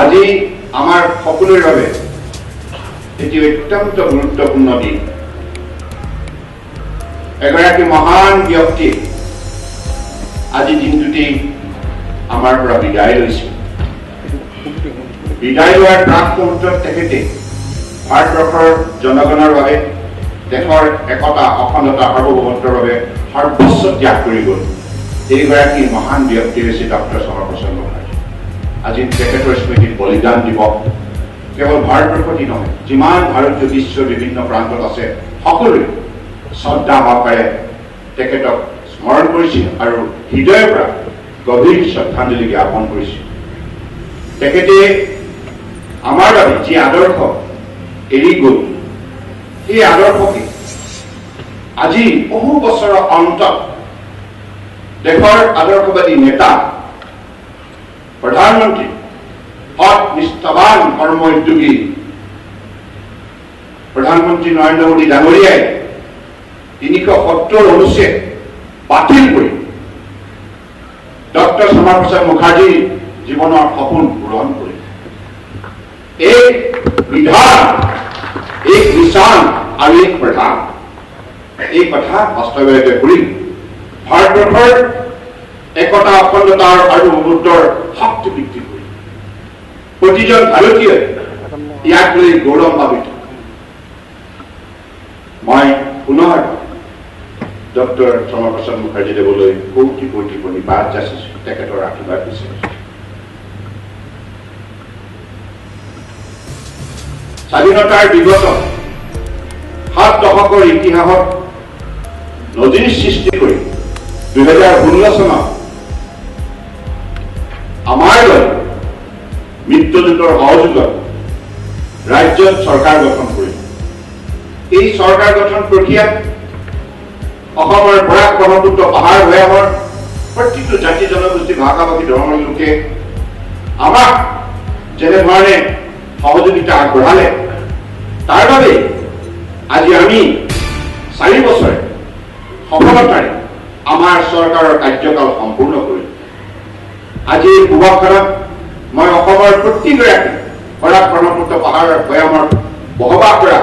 আজি আমাৰ সকলোৰে বাবে এটি অত্যন্ত গুৰুত্বপূৰ্ণ দিন। এগৰাকী মহান ব্যক্তি আজি দিনটোতেই আমাৰ পৰা বিদায় লৈছে। বিদায় লোৱাৰ প্ৰাক মুহূৰ্তত তেখেতে ভাৰতবৰ্ষৰ জনগণৰ বাবে, দেশৰ একতা অখণ্ডতা সাৰ্বভৌমত্বৰ বাবে সৰ্বোচ্চ ত্যাগ কৰি গ'ল। এইগৰাকী মহান ব্যক্তি হৈছে ডক্টৰ শ্যামাপ্ৰসাদ মুখাৰ্জী। আজি তেখেতৰ স্মৃতিত বলিদান দিৱস কেৱল ভাৰতবৰ্ষতেই নহয়, যিমান ভাৰতীয় বিশ্বৰ বিভিন্ন প্ৰান্তত আছে সকলোৱে শ্ৰদ্ধা সহকাৰে তেখেতক স্মৰণ কৰিছিল আৰু হৃদয়ৰ পৰা গভীৰ শ্ৰদ্ধাঞ্জলি জ্ঞাপন কৰিছিল। তেখেতে আমাৰ বাবে যি আদৰ্শ এৰি গ'ল, সেই আদৰ্শকে আজি বহু বছৰৰ অন্তত দেশৰ আদৰ্শবাদী নেতা, প্ৰধানমন্ত্ৰী, সৎ নিষ্ঠাবান কৰ্ম উদ্যোগী প্ৰধানমন্ত্ৰী নৰেন্দ্ৰ মোদী ডাঙৰীয়াই ৩৭০ অনুচ্ছেদ বাতিল কৰি ডক্টৰ শ্যামাপ্ৰসাদ মুখাৰ্জীৰ জীৱনৰ সপোন পূৰণ কৰিলে। এক বিধান, এক নিশান আৰু এক প্ৰধান, এই কথা বাস্তৱায়িত কৰি ভাৰতবৰ্ষৰ একতা অখণ্ডতা আৰু সাৰ্বভৌমত্বৰ শক্তি বৃদ্ধি কৰি প্ৰতিজন ভাৰতীয়ই ইয়াক লৈ গৌৰৱান্বিত। মই পুনৰ ডক্টৰ শ্যামাপ্ৰসাদ মুখাৰ্জী দেৱলৈ কোটি কোটি প্ৰণিপাত যাচিছো, তেখেতৰ আশীৰ্বাদ বিচাৰিছো। স্বাধীনতাৰ বিগত 7 দশকৰ ইতিহাসত নজিৰ সৃষ্টি কৰি 2016 চনত আমাৰ দলে মিত্ৰজোঁটৰ সহযোগত ৰাজ্যত চৰকাৰ গঠন কৰিলে। এই চৰকাৰ গঠন প্ৰক্ৰিয়াত অসমৰ বৰাক ব্ৰহ্মপুত্ৰ পাহাৰ ভৈয়ামৰ প্ৰত্যেকটো জাতি জনগোষ্ঠী ভাষা-ভাষী ধৰ্মৰ লোকে আমাক যেনেধৰণে সহযোগিতা আগবঢ়ালে, তাৰ বাবে আজি আমি 4 বছৰে সফলতাৰে আমাৰ চৰকাৰৰ কাৰ্যকাল সম্পূৰ্ণ কৰিলো। আজি এই শুভক্ষণত মই অসমৰ প্ৰতিগৰাকী বৰাক ব্ৰহ্মপুত্ৰ পাহাৰৰ ভৈয়ামত বসবাস কৰা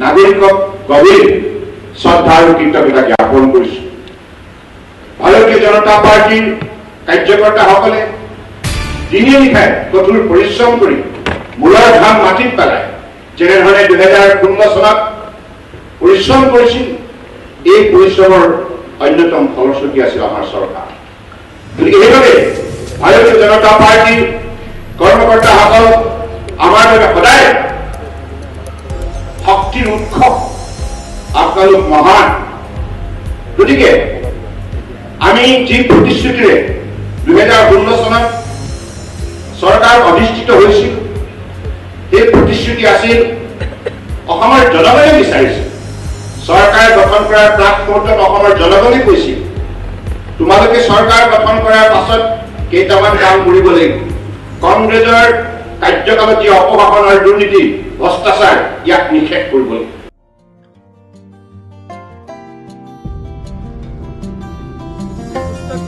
নাগৰিকক গভীৰ শ্ৰদ্ধা আৰু কৃতজ্ঞতা জ্ঞাপন কৰিছো। ভাৰতীয় জনতা পাৰ্টীৰ কাৰ্যকৰ্তাসকলে দিনে নিশাই কঠোৰ পৰিশ্ৰম কৰি মূলৰ ঘাম মাটিত পেলাই যেনেধৰণে 2016 চনত পৰিশ্ৰম কৰিছিল, এই পৰিশ্ৰমৰ অন্যতম ফলশ্ৰুতি আছিল আমাৰ চৰকাৰ। গতিকে সেইবাবে ভাৰতীয় জনতা পাৰ্টীৰ কৰ্মকৰ্তাসকল আমাৰ বাবে সদায় শক্তিৰ উৎস। আপোনালোক মহান। গতিকে আমি যি প্ৰতিশ্ৰুতিৰে 2016 চনত চৰকাৰ অধিষ্ঠিত হৈছিল, সেই প্ৰতিশ্ৰুতি আছিল অসমৰ জনগণে বিচাৰিছিল। চৰকাৰ গঠন কৰাৰ প্ৰাক মুহূৰ্তত অসমৰ জনগণে কৈছিল, তোমালোকে চৰকাৰ গঠন কৰাৰ পাছত কেইটামান কাম কৰিব লাগিব। কংগ্ৰেছৰ কাৰ্যকালত যি অপশাসন আৰু দুৰ্নীতি ভ্ৰষ্টাচাৰ, ইয়াক নিষেধ কৰিব লাগিব।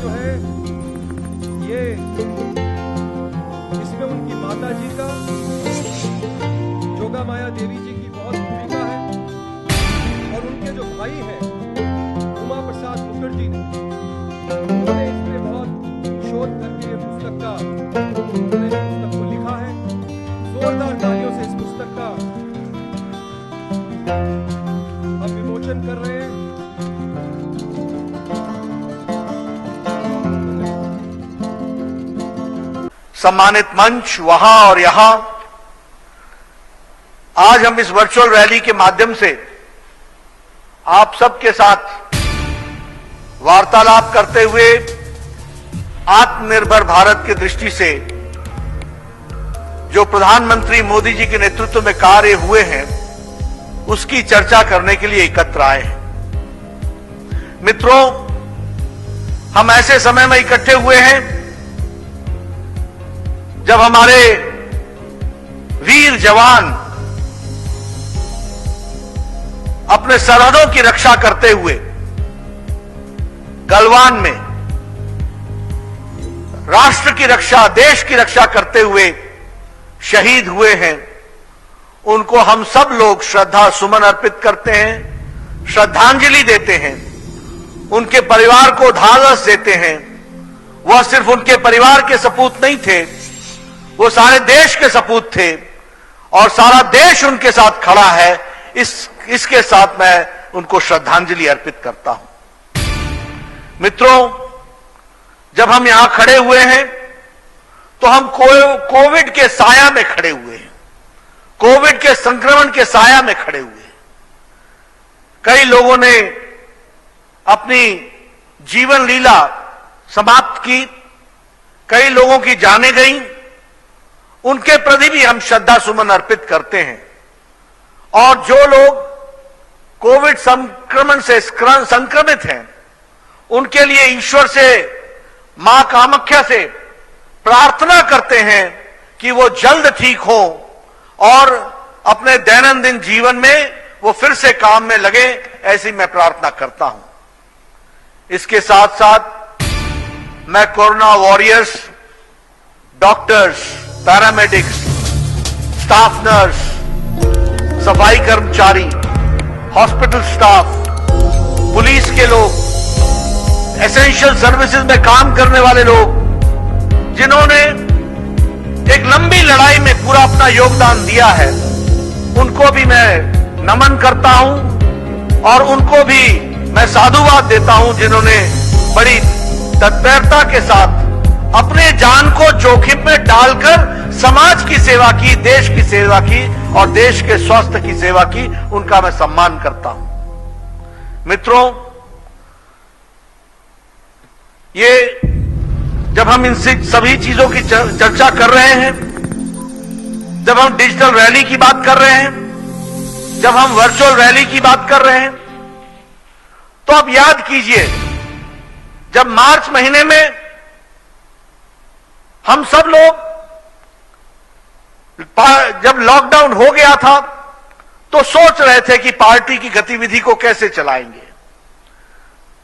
जो है ये इसमें उनकी माता जी का, जोगा माया देवी जी की बहुत भूमिका है और उनके जो भाई हैं उमा प्रसाद मुखर्जी ने, उन्होंने इसमें बहुत शोध करके ये पुस्तक को लिखा है। जोरदार तालियों से इस पुस्तक का हम विमोचन कर रहे हैं। सम्मानित मंच, वहां और यहां आज हम इस वर्चुअल रैली के माध्यम से आप सबके साथ वार्तालाप करते हुए आत्मनिर्भर भारत की दृष्टि से जो प्रधानमंत्री मोदी जी के नेतृत्व में कार्य हुए हैं, उसकी चर्चा करने के लिए एकत्र आए हैं। मित्रों, हम ऐसे समय में इकट्ठे हुए हैं जब हमारे वीर जवान अपने सरहदों की रक्षा करते हुए गलवान में राष्ट्र की रक्षा, देश की रक्षा करते हुए शहीद हुए हैं, उनको हम सब लोग श्रद्धा सुमन अर्पित करते हैं, श्रद्धांजलि देते हैं, उनके परिवार को ढाढ़स देते हैं। वह सिर्फ उनके परिवार के सपूत नहीं थे, वो सारे देश के सपूत थे और सारा देश उनके साथ खड़ा है। इसके साथ मैं उनको श्रद्धांजलि अर्पित करता हूं। मित्रों, जब हम यहां खड़े हुए हैं तो हम कोविड के साया में खड़े हुए हैं, कोविड के संक्रमण के साया में खड़े हुए हैं। कई लोगों ने अपनी जीवन लीला समाप्त की, कई लोगों की जानें गई, उनके प्रति भी हम श्रद्धा सुमन अर्पित करते हैं। और जो लोग कोविड संक्रमण से संक्रमित हैं, उनके लिए ईश्वर से, मां कामाख्या से प्रार्थना करते हैं कि वो जल्द ठीक हो और अपने दैनंदिन जीवन में वो फिर से काम में लगे, ऐसी मैं प्रार्थना करता हूं। इसके साथ साथ मैं corona warriors, doctors, paramedics, staff nurse, सफाई कर्मचारी, हॉस्पिटल स्टाफ, पुलिस के लोग, एसेंशियल सर्विसेज में काम करने वाले लोग, जिन्होंने एक लंबी लड़ाई में पूरा अपना योगदान दिया है, उनको भी मैं नमन करता हूं और उनको भी मैं साधुवाद देता हूं, जिन्होंने बड़ी तत्परता के साथ अपने जान को जोखिम में डालकर समाज की सेवा की, देश की सेवा की और देश के स्वास्थ्य की सेवा की। उनका मैं सम्मान करता हूं। मित्रों, ये जब हम इन सभी चीजों की चर्चा कर रहे हैं, जब हम डिजिटल रैली की बात कर रहे हैं, जब हम वर्चुअल रैली की बात कर रहे हैं, तो अब याद कीजिए, जब मार्च महीने में हम सब लोग, जब लॉकडाउन हो गया था, तो सोच रहे थे कि पार्टी की गतिविधि को कैसे चलाएंगे,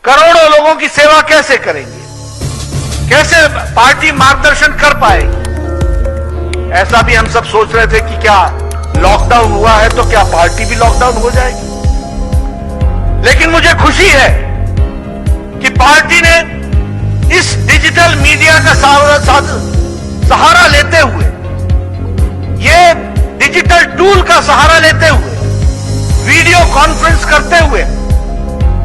करोड़ों लोगों की सेवा कैसे करेंगे, कैसे पार्टी मार्गदर्शन कर पाएगी। ऐसा भी हम सब सोच रहे थे कि क्या लॉकडाउन हुआ है तो क्या पार्टी भी लॉकडाउन हो जाएगी। लेकिन मुझे खुशी है कि पार्टी ने इस डिजिटल मीडिया का सहारा लेते हुए, ये डिजिटल टूल का सहारा लेते हुए, वीडियो कॉन्फ्रेंस करते हुए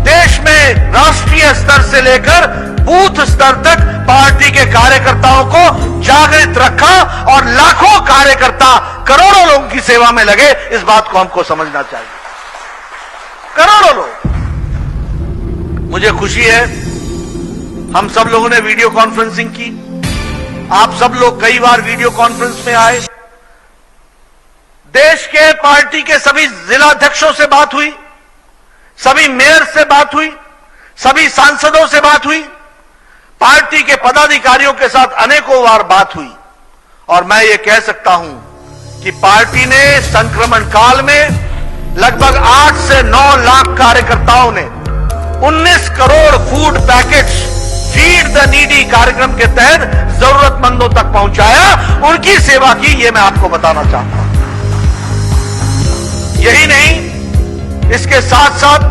देश में राष्ट्रीय स्तर से लेकर बूथ स्तर तक पार्टी के कार्यकर्ताओं को जागृत रखा और लाखों कार्यकर्ता करोड़ों लोगों की सेवा में लगे। इस बात को हमको समझना चाहिए। करोड़ों लोग। मुझे खुशी है, हम सब लोगों ने वीडियो कॉन्फ्रेंसिंग की, आप सब लोग कई बार वीडियो कॉन्फ्रेंस में आए, देश के पार्टी के सभी जिलाध्यक्षों से बात हुई, सभी मेयर से बात हुई, सभी सांसदों से बात हुई, पार्टी के पदाधिकारियों के साथ अनेकों बार बात हुई। और मैं ये कह सकता हूं कि पार्टी ने संक्रमण काल में लगभग 8 से 9 लाख कार्यकर्ताओं ने 19 crore food packets feed the needy कार्यक्रम के तहत जरूरतमंदों तक पहुंचाया, उनकी सेवा की, ये मैं आपको बताना चाहता हूं। यही नहीं, इसके साथ साथ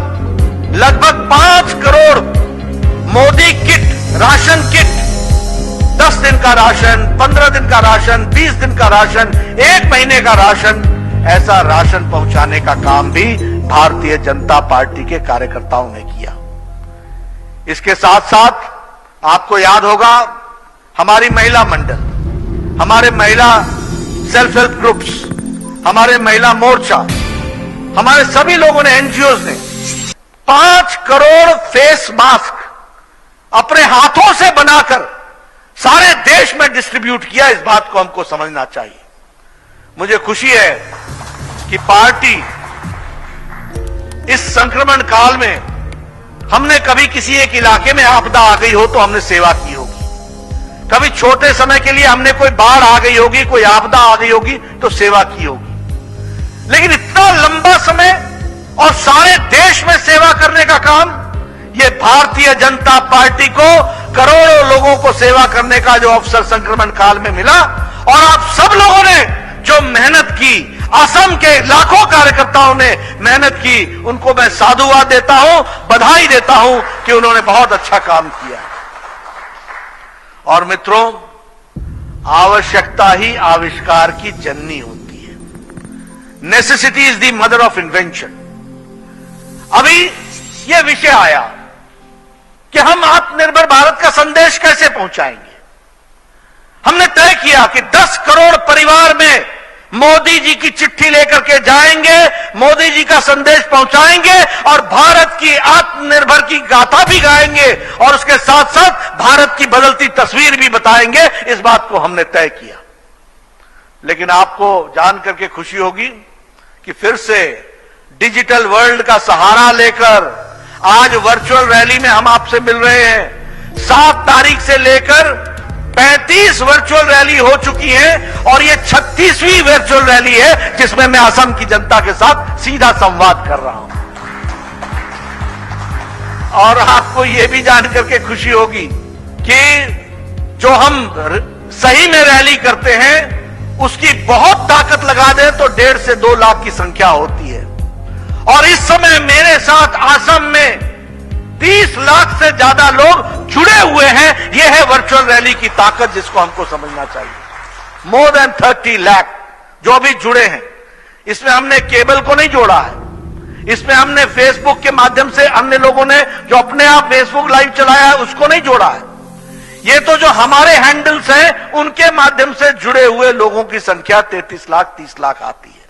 लगभग 5 crore Modi kit, ration kit, 10 दिन का राशन, 15 दिन का राशन, 20 दिन का राशन, 1 महीने का राशन, ऐसा राशन पहुंचाने का काम भी भारतीय जनता पार्टी के कार्यकर्ताओं ने किया। इसके साथ साथ आपको याद होगा, हमारी महिला मंडल, हमारे महिला सेल्फ हेल्प ग्रुप्स, हमारे महिला मोर्चा, हमारे सभी लोगों ने, एनजीओज ने 5 करोड़ फेस मास्क अपने हाथों से बनाकर सारे देश में डिस्ट्रीब्यूट किया। इस बात को हमको समझना चाहिए। मुझे खुशी है कि पार्टी इस संक्रमण काल में, हमने कभी किसी एक इलाके में आपदा आ गई हो तो हमने सेवा की होगी, कभी छोटे समय के लिए हमने कोई बाढ़ आ गई होगी, कोई आपदा आ गई होगी तो सेवा की होगी, लेकिन इतना लंबा समय और सारे देश में सेवा करने का काम, ये भारतीय जनता पार्टी को करोड़ों लोगों को सेवा करने का जो अवसर संक्रमण काल में मिला, और आप सब लोगों ने जो मेहनत की, असम के लाखों कार्यकर्ताओं ने मेहनत की, उनको मैं साधुवाद देता हूं, बधाई देता हूं कि उन्होंने बहुत अच्छा काम किया। और मित्रों, आवश्यकता ही आविष्कार की जननी होती है। Necessity is the mother of invention. अभी यह विषय आया कि हम आत्मनिर्भर भारत का संदेश कैसे पहुंचाएंगे। हमने तय किया कि 10 करोड़ परिवार में मोदी जी की चिट्ठी लेकर के जाएंगे, मोदी जी का संदेश पहुंचाएंगे और भारत की आत्मनिर्भर की गाथा भी गाएंगे और उसके साथ साथ भारत की बदलती तस्वीर भी बताएंगे। इस बात को हमने तय किया। लेकिन आपको जान करके खुशी होगी कि फिर से डिजिटल वर्ल्ड का सहारा लेकर आज वर्चुअल रैली में हम आपसे मिल रहे हैं। 7 तारीख से लेकर 35 वर्चुअल रैली हो चुकी है और ये 36वीं वर्चुअल रैली है जिसमें मैं असम की जनता के साथ सीधा संवाद कर रहा हूं। और आपको यह भी जान करके खुशी होगी कि जो हम सही में रैली करते हैं उसकी बहुत ताकत लगा दें तो 1.5 से 2 लाख की संख्या होती है। और इस समय मेरे साथ असम में 30 लाख से ज्यादा लोग जुड़े हुए हैं। यह है वर्चुअल रैली की ताकत, जिसको हमको समझना चाहिए। मोर देन 30 लाख जो अभी जुड़े हैं। इसमें हमने केबल को नहीं जोड़ा है, इसमें हमने फेसबुक के माध्यम से अन्य लोगों ने जो अपने आप फेसबुक लाइव चलाया है उसको नहीं जोड़ा है। ये तो जो हमारे हैंडल्स हैं उनके माध्यम से जुड़े हुए लोगों की संख्या 33 लाख 30 लाख आती है।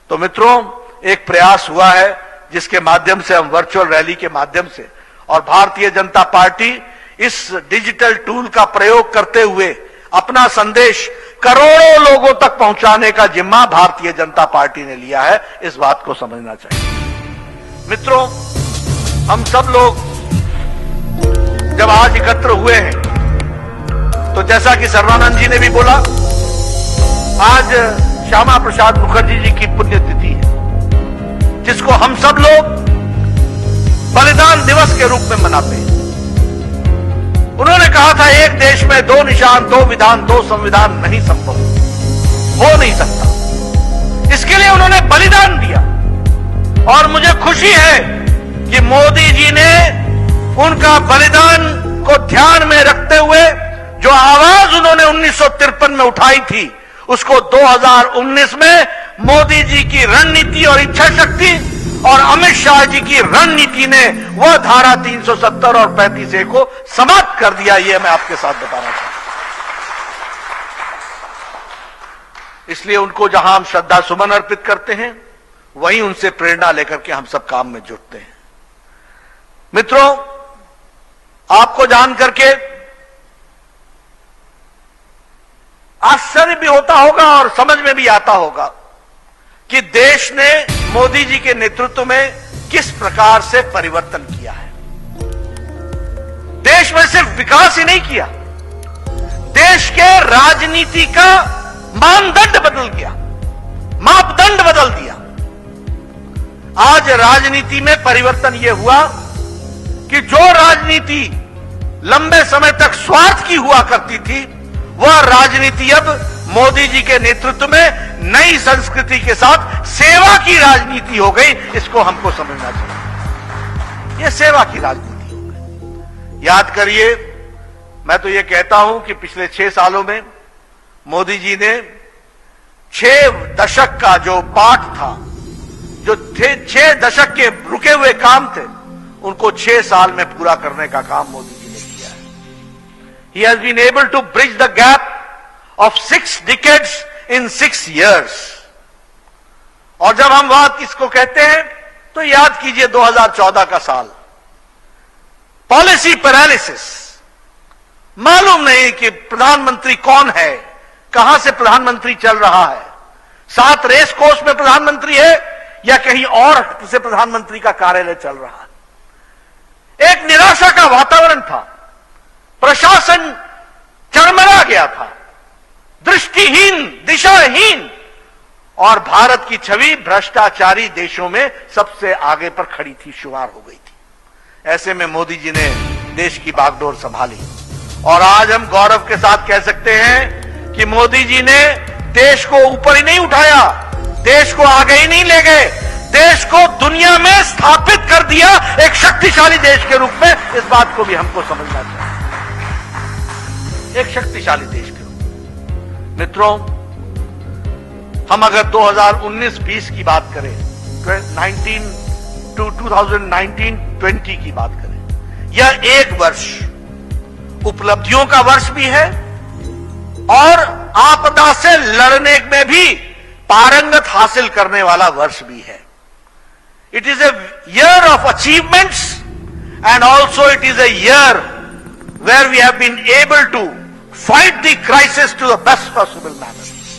तो मित्रों, एक प्रयास हुआ है जिसके माध्यम से हम वर्चुअल रैली के माध्यम से, और भारतीय जनता पार्टी इस डिजिटल टूल का प्रयोग करते हुए अपना संदेश करोड़ों लोगों तक पहुंचाने का जिम्मा भारतीय जनता पार्टी ने लिया है। इस बात को समझना चाहिए। मित्रों, हम सब लोग जब आज एकत्र हुए हैं तो जैसा कि सर्वानंद जी ने भी बोला, आज श्यामा प्रसाद मुखर्जी जी की पुण्यतिथि है जिसको हम सब लोग बलिदान दिवस के रूप में मनाते हैं। उन्होंने कहा था, एक देश में 2 निशान, 2 विधान, 2 संविधान नहीं संभव, हो नहीं सकता। इसके लिए उन्होंने बलिदान दिया और मुझे खुशी है कि मोदी जी ने उनका बलिदान को ध्यान में रखते हुए जो आवाज उन्होंने 1953 में उठाई थी उसको 2019 में मोदी जी की रणनीति और इच्छा शक्ति और अमित शाह जी की रणनीति ने वह धारा 370 और 35A को समाप्त कर दिया। यह मैं आपके साथ बताना चाहता हूं। इसलिए उनको जहां हम श्रद्धा सुमन अर्पित करते हैं वहीं उनसे प्रेरणा लेकर के हम सब काम में जुटते हैं। मित्रों, आपको जान करके आश्चर्य भी होता होगा और समझ में भी आता होगा कि देश ने मोदी जी के नेतृत्व में किस प्रकार से परिवर्तन किया है। देश में सिर्फ विकास ही नहीं किया, देश के राजनीति का मानदंड बदल गया, मापदंड बदल दिया। आज राजनीति में परिवर्तन यह हुआ कि जो राजनीति लंबे समय तक स्वार्थ की हुआ करती थी वह राजनीति अब मोदी जी के नेतृत्व में नई संस्कृति के साथ सेवा की राजनीति हो गई। इसको हमको समझना चाहिए। यह सेवा की राजनीति हो गई। याद करिए, मैं तो यह कहता हूं कि पिछले 6 सालों में मोदी जी ने 6 दशक का जो पाठ था, जो 6 दशक के रुके हुए काम थे, उनको 6 साल में पूरा करने का काम मोदी जी ने किया है। He has been able to bridge the gap of 6 decades in 6 years. और जब हम बात किसको कहते हैं तो याद कीजिए 2014 का साल, पॉलिसी पैरालिसिस, मालूम नहीं कि प्रधानमंत्री कौन है, कहां से प्रधानमंत्री चल रहा है, 7 रेस कोर्स में प्रधानमंत्री है या कहीं और से प्रधानमंत्री का कार्यालय चल रहा है। एक निराशा का वातावरण था, प्रशासन चरमरा गया था, दृष्टिहीन, दिशाहीन, और भारत की छवि भ्रष्टाचारी देशों में सबसे आगे पर खड़ी थी, शुमार हो गई थी। ऐसे में मोदी जी ने देश की बागडोर संभाली। और आज हम गौरव के साथ कह सकते हैं कि मोदी जी ने देश को ऊपर ही नहीं उठाया, देश को आगे ही नहीं ले गए, देश को दुनिया में स्थापित कर दिया एक शक्तिशाली देश के रूप में। इस बात को भी हमको समझना चाहिए, एक शक्तिशाली देश के रूप में। मित्रों, हम अगर 2019-20 की बात करें, 2019-20 की बात करें, यह एक वर्ष उपलब्धियों का वर्ष भी है और आपदा से लड़ने में भी पारंगत हासिल करने वाला वर्ष भी है। It is a year of achievements and also it is a year where we have been able to fight the crisis to the best possible manner.